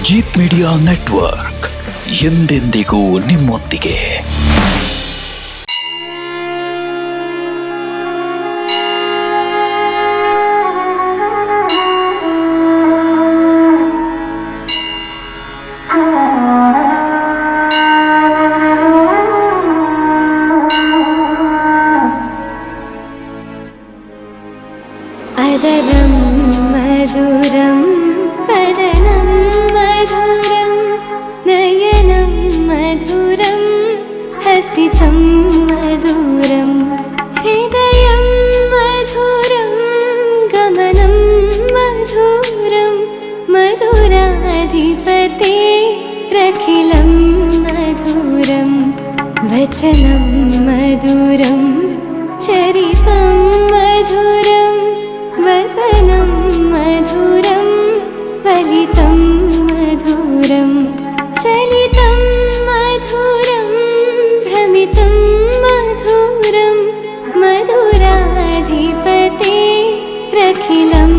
Abhijit media network ಎಂದೆಂದಿಗೂ ನಿಮ್ಮೊಂದಿಗೆ. अदरं मधुरं पदनं मधुरं नयनं मधुरं हसितं मधुरं हृदयं मधुरं गमनं मधुरं मधुराधिपते रखिलं मधुरं वचनं मधुरं चरितं मधुरं वसनं मधुरं फलितं मधुरं चलितं मधुरं भ्रमितं मधुरं मधुराधिपते रखिलं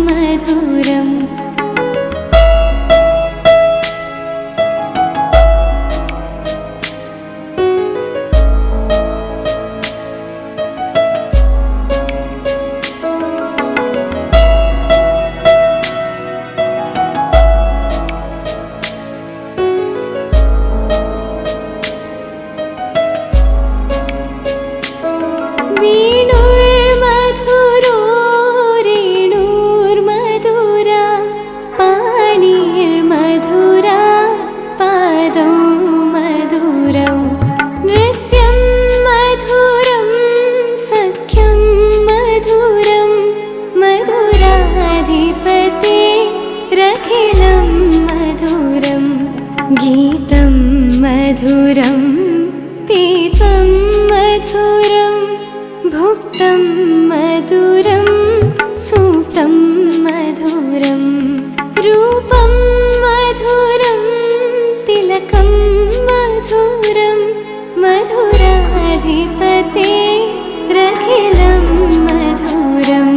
मधुरम्. वीणुर्मधुरो रेणुर्मधुरा पाणिर्मधुरा पादौ मधुरौ नृत्यं मधुरं सख्यं मधुरं मधुराधिपते रखिलं मधुरं गीतं मधुरं पीतं मधुरं भुक्तं मधुरं सूक्तं मधुरं रूपं मधुरं तिलकं मधुरं मधुराधिपते रखिलं मधुरम्.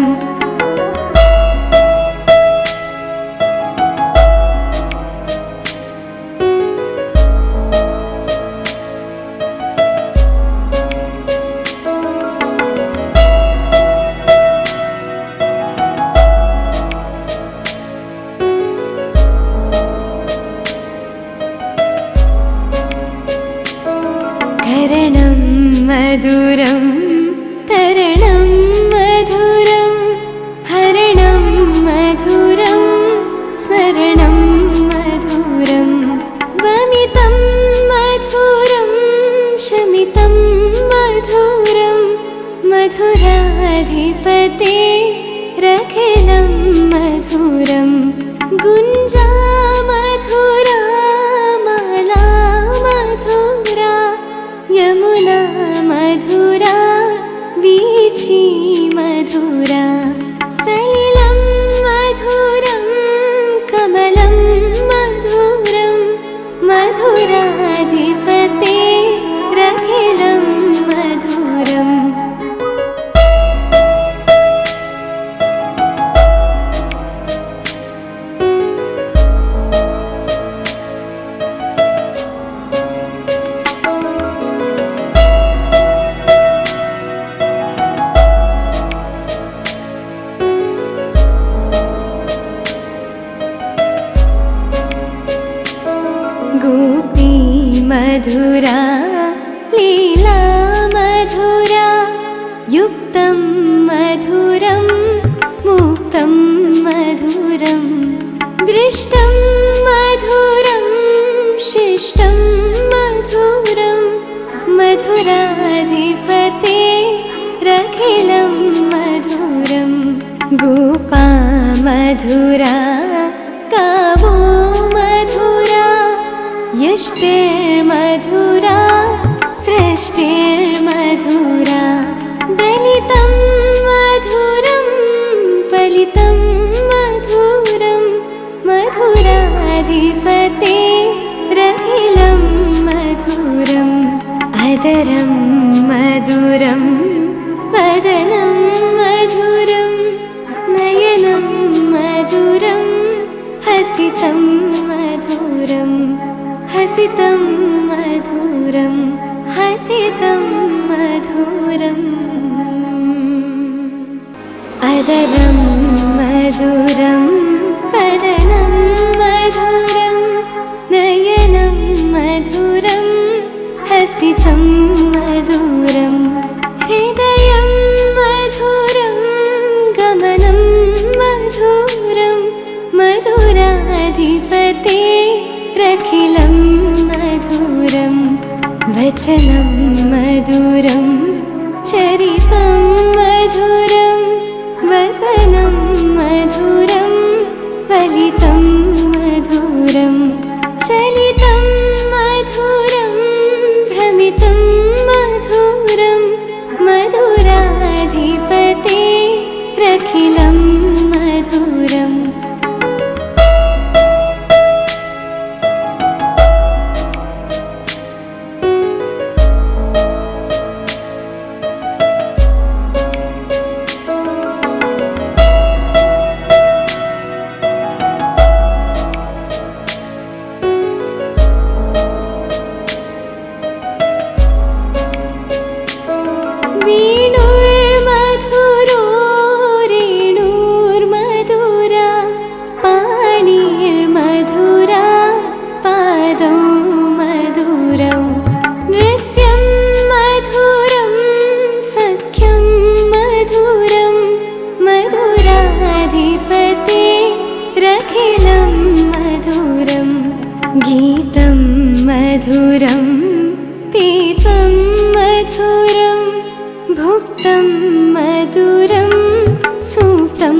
करणं मधुरं तरणं मधुरं हरणं मधुरं स्मरणं मधुरं वमितं मधुरं शमितं मधुरं मधुराधिपते रखिलं मधुरं गुञ्जा मधुरा माला मधुरा यमुना मधुरा वीची मधुरा सलिलं मधुरं कमलं मधुरं मधुराधिपते रखिलं मधुरम्. गोपी मधुरा लीला मधुरा युक्तं मधुरं मुक्तं मधुरं दृष्टं मधुरं शिष्टं मधुरं मधुराधिपते रखिलं मधुरं गोपा मधुरा गावो मधुरा यष्टिर्मधुरा सृष्टिर्मधुरा दलितं मधुरं फलितं मधुरं मधुराधिपते रखिलं मधुरम्. अदरं मधुरं पदनं मधुरं नयनं मधुरं हसितं मधुरम्. हसितं मधुरं हसितं मधुरम् अदरं मधुरं वदनं मधुरं नयनं मधुरं हसितं मधुरं हृदयं मधुरं गमनं मधुरं मधुराधिपतेरखिलं मधुरं वचनं मधुरं चरितं मधुरं वसनं मधुरं फलितं मधुरं चलितं मधुरं भ्रमितं मधुरं मधुराधिपतेरखिलं मधुरम् वेणुर्मधुरो रेणुर्मधुरा पाणिर्मधुरा पादौ मधुरौ नृत्यं मधुरं सख्यं मधुरं मधुराधिपतेरखिलं मधुरं गीतं मधुरं पीतं मधुरं भुक्तं मधुरं सूक्तं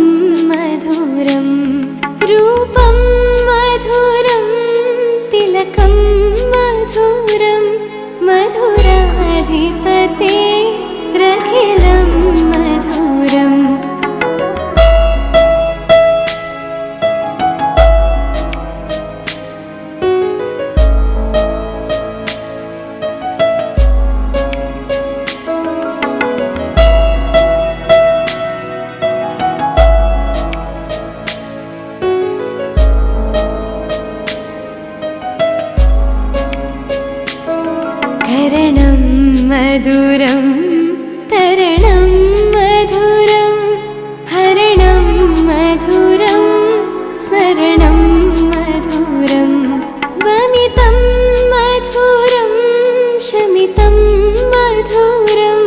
मधुरं रूपं मधुरं तिलकं मधुरं मधुराधिपतेरखिलं मधुरम् करणं मधुरं तरणं मधुरं हरणं मधुरं स्मरणं मधुरं वमितं मधुरं शमितं मधुरं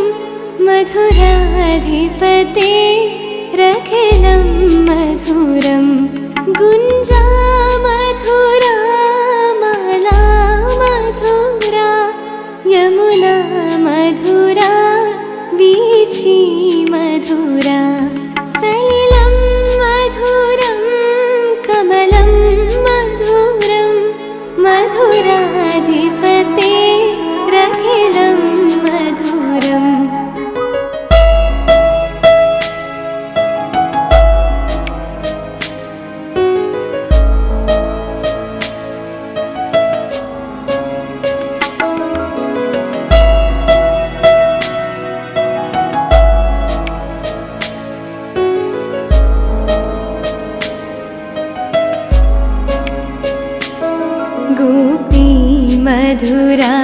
मधुराधिपतेरखिलं मधुरं गुञ्जा मधुरा माला मधुरा यमुना मधुरा वीची मधुरा सलिलं मधुरं कमलं मधुरं मधुराधिपतेरखिलं मधुरम् गोपी मधुरा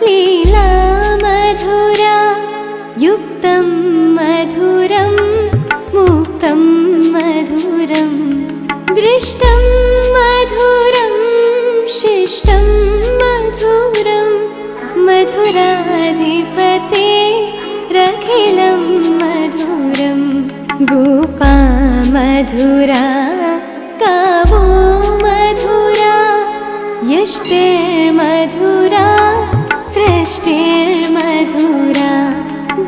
लीला मधुरा युक्तं मधुरं मुक्तं मधुरं दृष्टं मधुरं शिष्टं मधुरं मधुराधिपतेरखिलं मधुरं गोपा मधुरा गावो मधुरा यष्टिर्मधुरा सृष्टिर्मधुरा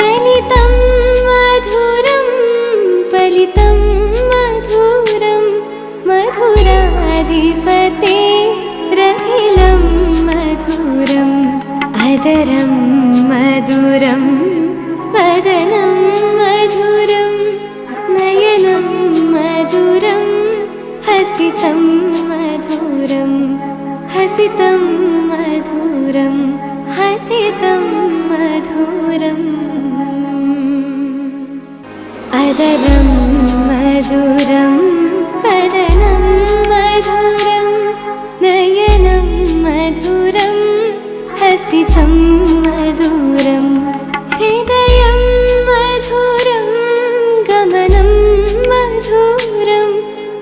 दलितं मधुरं फलितं मधुरं मधुराधिपतेरखिलं मधुरम् अदरं मधुरं वदनं मधुरं नयनं मधुरं हसितं मधुरं हसितं मधुरं हसितं मधुरम् अदरं मधुरं वदनं मधुरं नयनं मधुरं हसितं मधुरं हृदयं मधुरं गमनं मधुरं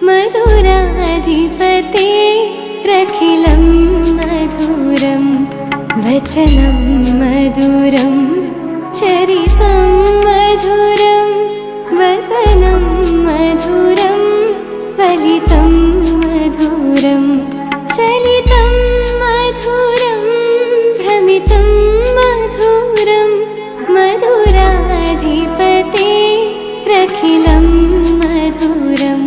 मधुराधिपतेरखिलं मधुरं वचनं मधुरं चरितं मधुरं वसनं मधुरं फलितं मधुरं चलितं मधुरं भ्रमितं मधुरं मधुराधिपतेरखिलं मधुरम्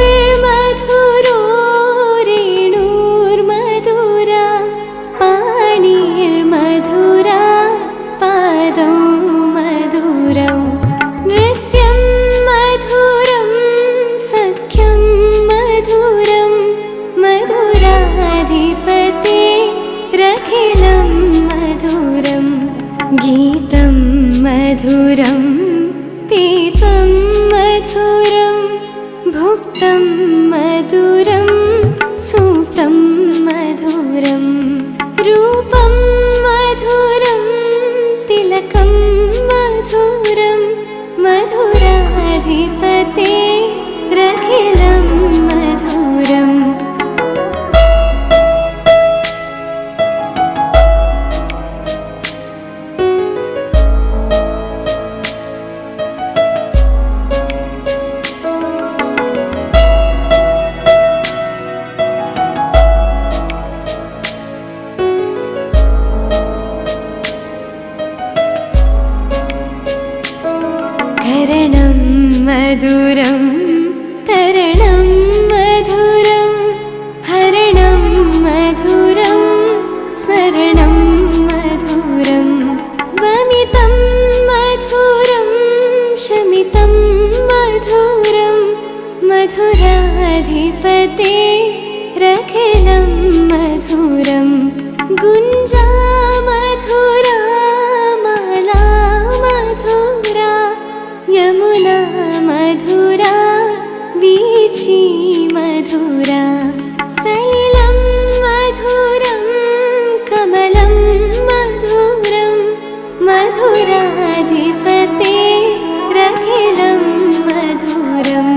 वेणुर्मधुरो रेणुर्मधुरा पाणिर्मधुरा पादौ मधुरौ नृत्यं मधुरं सख्यं मधुरं मधुराधिपतेरखिलं मधुरं गीतं मधुरं पीतं मधुरं भुक्तं मधुरं सूक्तं मधुरं रूपं मधुरं तिलकं मधुरं मधुराधिपतेरखिलं मधुरम् करणं मधुरं तरणं मधुरं हरणं मधुरं स्मरणं मधुरं वमितं मधुरं शमितं मधुरं मधुराधिपतेरखिलं मधुरं गुञ्जा मधुरा माला मधुरा यमुना मधुरा वीची मधुरा सलिलं मधुरं कमलं मधुरं मधुराधिपतेरखिलं मधुरम्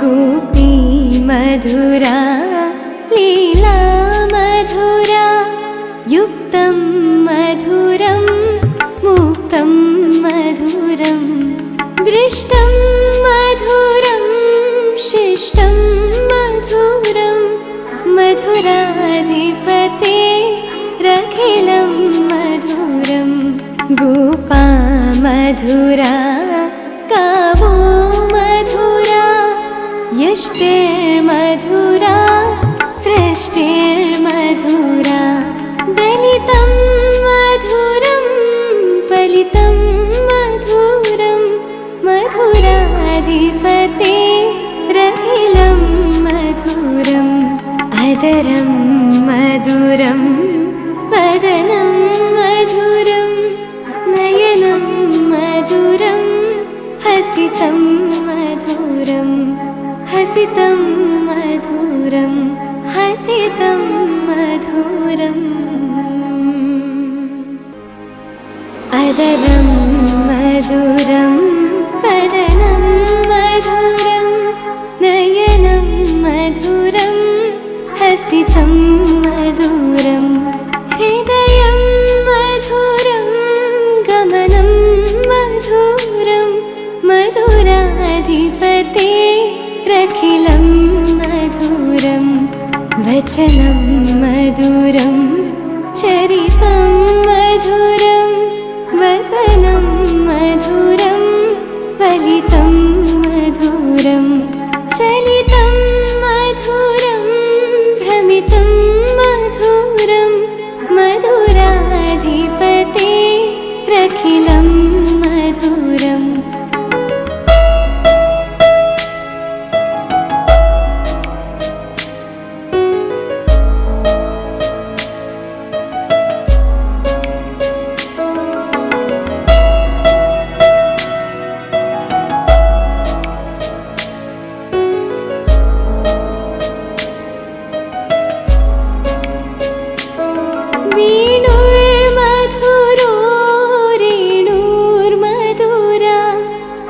गोपी मधुरा लीला मधुरा युक्तं मधुरं मुक्तं मधुरं दृष्टं मधुरं शिष्टं मधुरं मधुराधिपतेरखिलं मधुरं गोपा मधुरा कावो मधुरा यष्टिर्मधुरा सृष्टिर्मधुरा दलितं मधुरं फलितं मधुरं मधुराधिपतेरखिलं मधुरम् अदरं मधुरं वदनं मधुरं नयनं मधुरं हसितं मधुरं हसितं मधुरं हसितं मधुरम् अदरं मधुरं वदनं मधुरं नयनं मधुरं हसितं मधुरं हृदयं मधुरं गमनं मधुरं मधुराधिपतेरखिलं मधुरं वचनं मधुरं चरितं मधुरं वसनं मधुरं फलितं मधुरं चलितं मधुरं भ्रमितं मधुरं मधुराधिपते रखिलं मधुरम् वेणुर्मधुरो रेणुर्मधुरा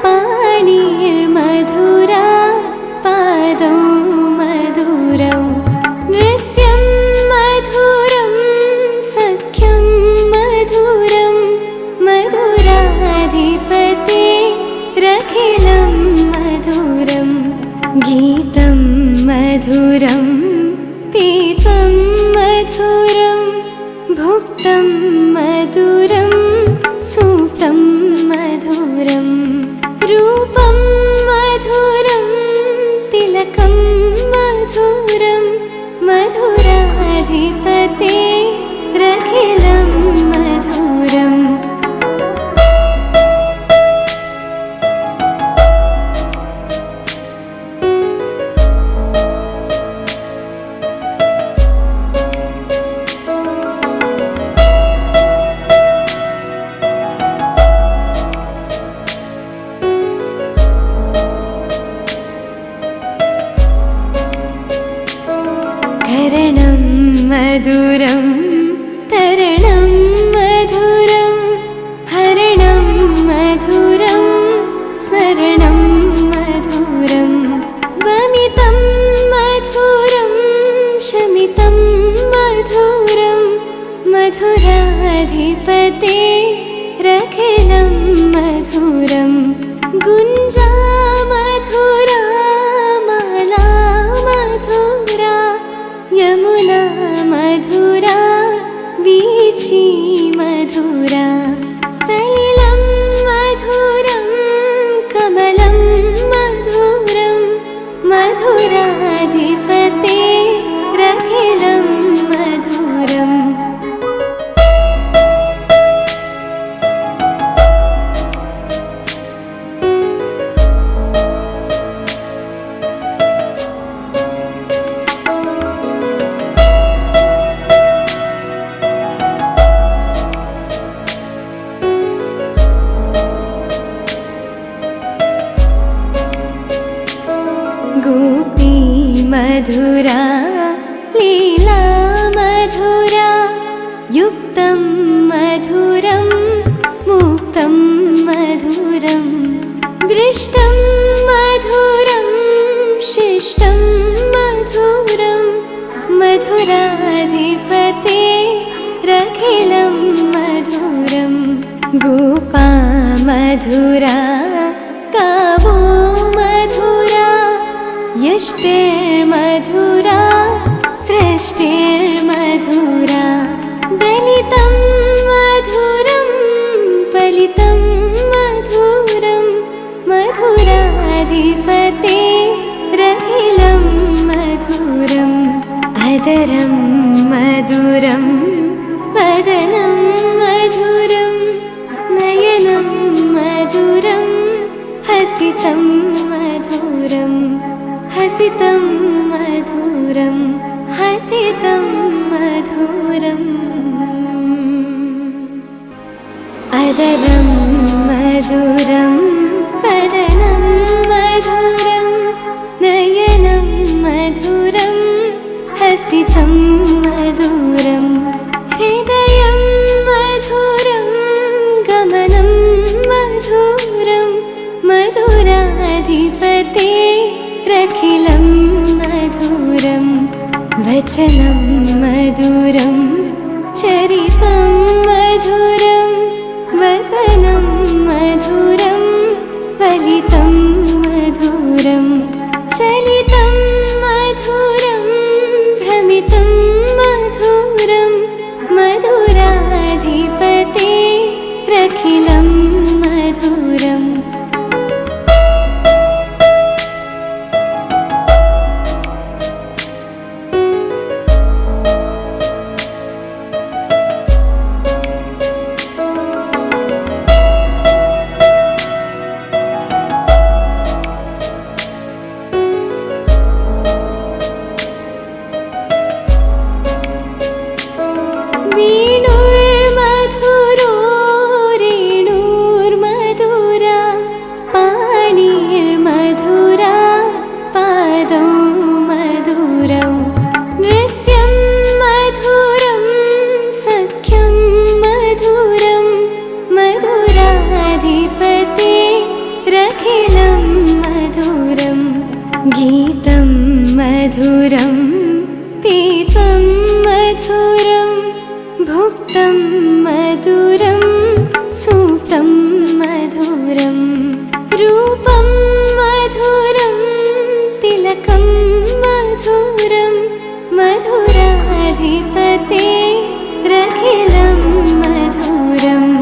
पाणिर्मधुरा पादौ मधुरौ नृत्यं मधुरं सख्यं मधुरं मधुराधिपते रखिलं मधुरं गीतं मधुरं पीतं मधुरं भुक्तं मधुरं सूक्तं मधुरं रूपं मधुरं तिलकं मधुरं मधुराधिपते रखिलं मधुरम् करणं मधुरं तरणं मधुरं हरणं मधुरं स्मरणं मधुरं वमितं मधुरं शमितं मधुरं मधुराधिपते रखिलं मधुरं गुञ्जा मधुरा माला मधुरा यमुना मधुरा वीची मधुरा सलिलं मधुरं कमलं मधुरं मधुराधिपते रखिलं मधुरम् गोपी मधुरा लीला मधुरा युक्तं मधुरं मुक्तं मधुरं दृष्टं मधुरं शिष्टं मधुरं मधुराधिपते रखिलं मधुरं गोपा मधुरा गावो मधुरा यष्टिर्मधुरा सृष्टिर्मधुरा दलितं मधुरं फलितं मधुरं मधुराधिपते रखिलं मधुरम् अदरं मधुरं वदनं मधुरं नयनं मधुरं हसितं मधुरं हसितं मधुरं हसितं मधुरम् अदरं मधुरं वदनं मधुरं नयनं मधुरं हसितं मधुरं हृदयं मधुरं गमनं मधुरं मधुराधिपते रखिलं मधुरं वचनं मधुरं चरितं मधुरं वसनं मधुरं फलितं मधुरं चलितं मधुरं भ्रमितं गीतं मधुरं पीतं मधुरं भुक्तं मधुरं सूक्तं मधुरं रूपं मधुरं तिलकं मधुरं मधुराधिपते रखिलं मधुरम्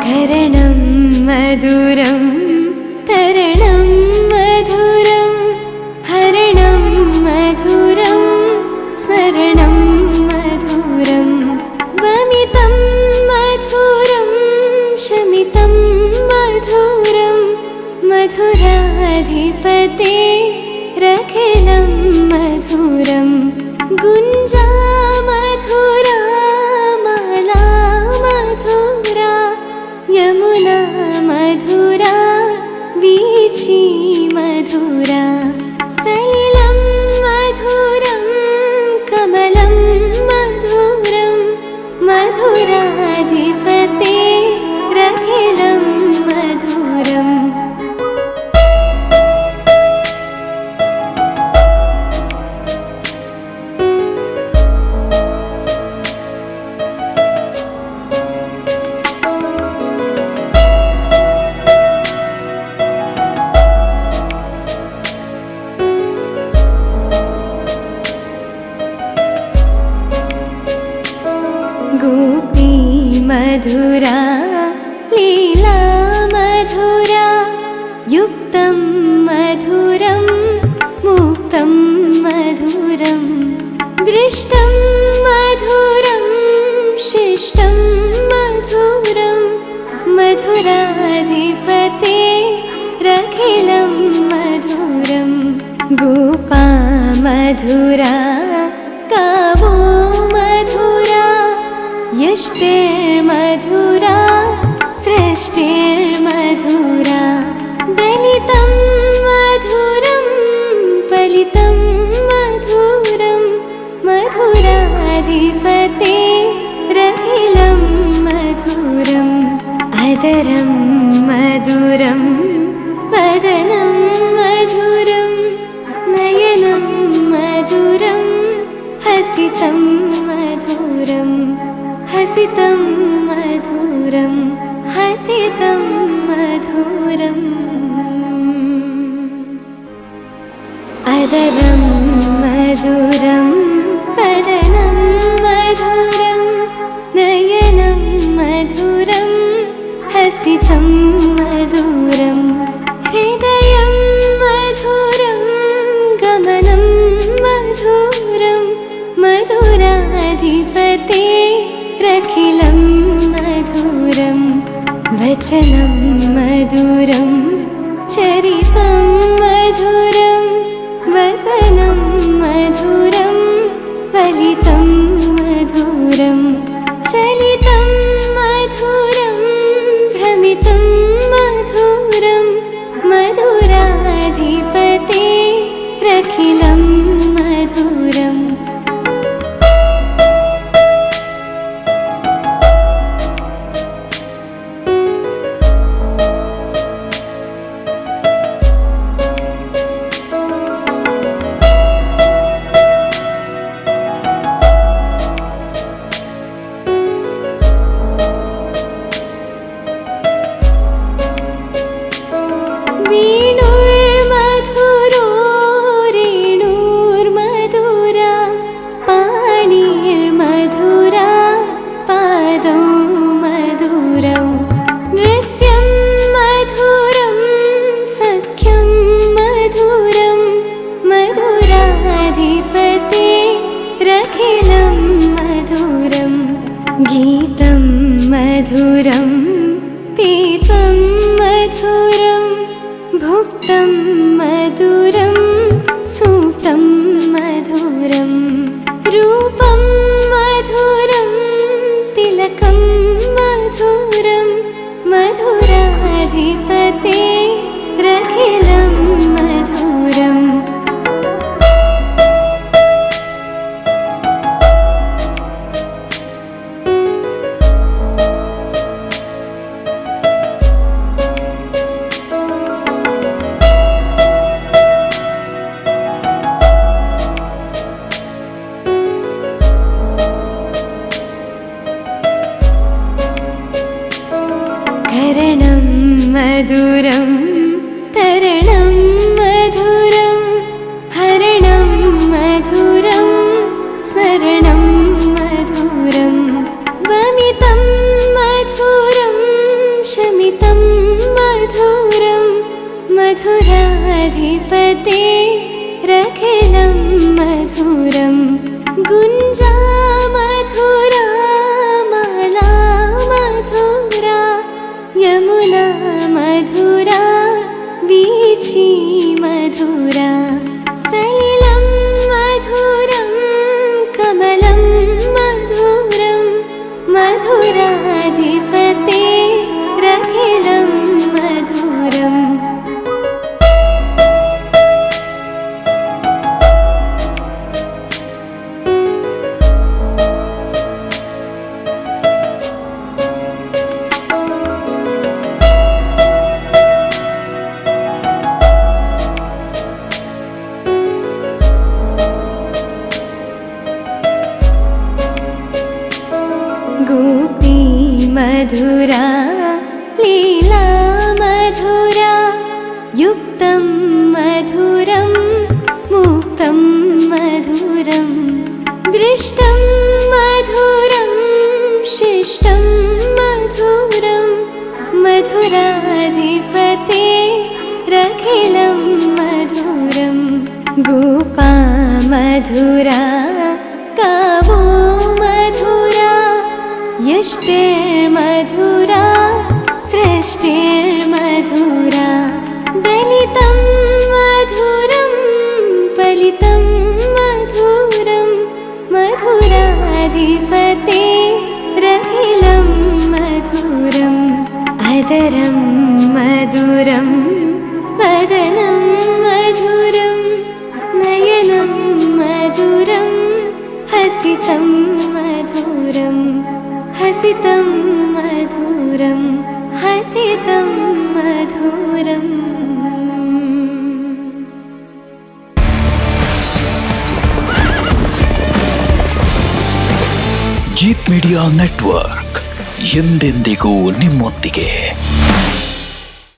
करणं मधुरं तरणं मधुरं हरणं मधुरं स्मरणं मधुरं वमितं मधुरं शमितं मधुरं मधुराधिपते रखिलं मधुरं गुञ्जा मधुरा माला मधुरा यमुना मधुरा वीची मधुरा सलिलं मधुरं कमलं मधुरं मधुराधिपते रखिलं मधुरम् गोपी मधुरा लीला मधुरा युक्तं मधुरं मुक्तं मधुरं दृष्टं मधुरं शिष्टं मधुरं मधुराधिपते रखिलं मधुरं गोपा मधुरा गावो मधुरा यष्टिर्मधुरा सृष्टिर्मधुरा दलितं मधुरं पलितं मधुरं मधुराधिपते रखिलं मधुरम् अदरं मधुरं वदनं मधुरं नयनं मधुरं हसितं मधुरं हसितं मधुरं हसितं मधुरम् अदरं मधुरं वदनं मधुरं नयनं मधुरं हसितं मधुरं हृदयं मधुरं गमनं मधुरं मधुराधिपते रखिलं मधुरं वचनं मधुरं चरितं मधुरं वसनं मधुरं फलितं मधुरं चलितं मधुरं भ्रमितं मधुरं मधुराधिपते रखिलं मधुरम् वेणुर्मधुरो रेणुर्मधुरा पाणिर्मधुरा पादौ मधुरौ नृत्यं मधुरं सख्यं मधुरं मधुराधिपते रखिलं मधुरं गीतं मधुरं पीतं मधुरं भुक्तं मधुरं सूक्तं मधुरं रूपं मधुरं मधुरं गुञ्जा मधुरा माला मधुरा यमुना मधुरा वीची मधुरा सलिलं मधुरं कमलं मधुरं मधुराधिपते रखिलं मधुरम् गोपी मधुरा लीला मधुरा युक्तं मधुरं मुक्तं मधुरं दृष्टं मधुरं शिष्टं मधुरं मधुराधिपते रखिलं मधुरं गोपा मधुरा कावो मधुरा यष्टिर्मधुरा सृष्टिर्मधुरा दलितं मधुरं फलितं मधुरं मधुराधिपते रखिलं मधुरम् अदरं मधुरं वदनं मधुरं नयनं मधुरं हसितं मधुरं हसितं मधुरं हसितं मधुरम् ಜೀತ್ ಮೀಡಿಯಾ ನೆಟ್ವರ್ಕ್ ಎಂದೆಂದಿಗೂ ನಿಮ್ಮೊಂದಿಗೆ.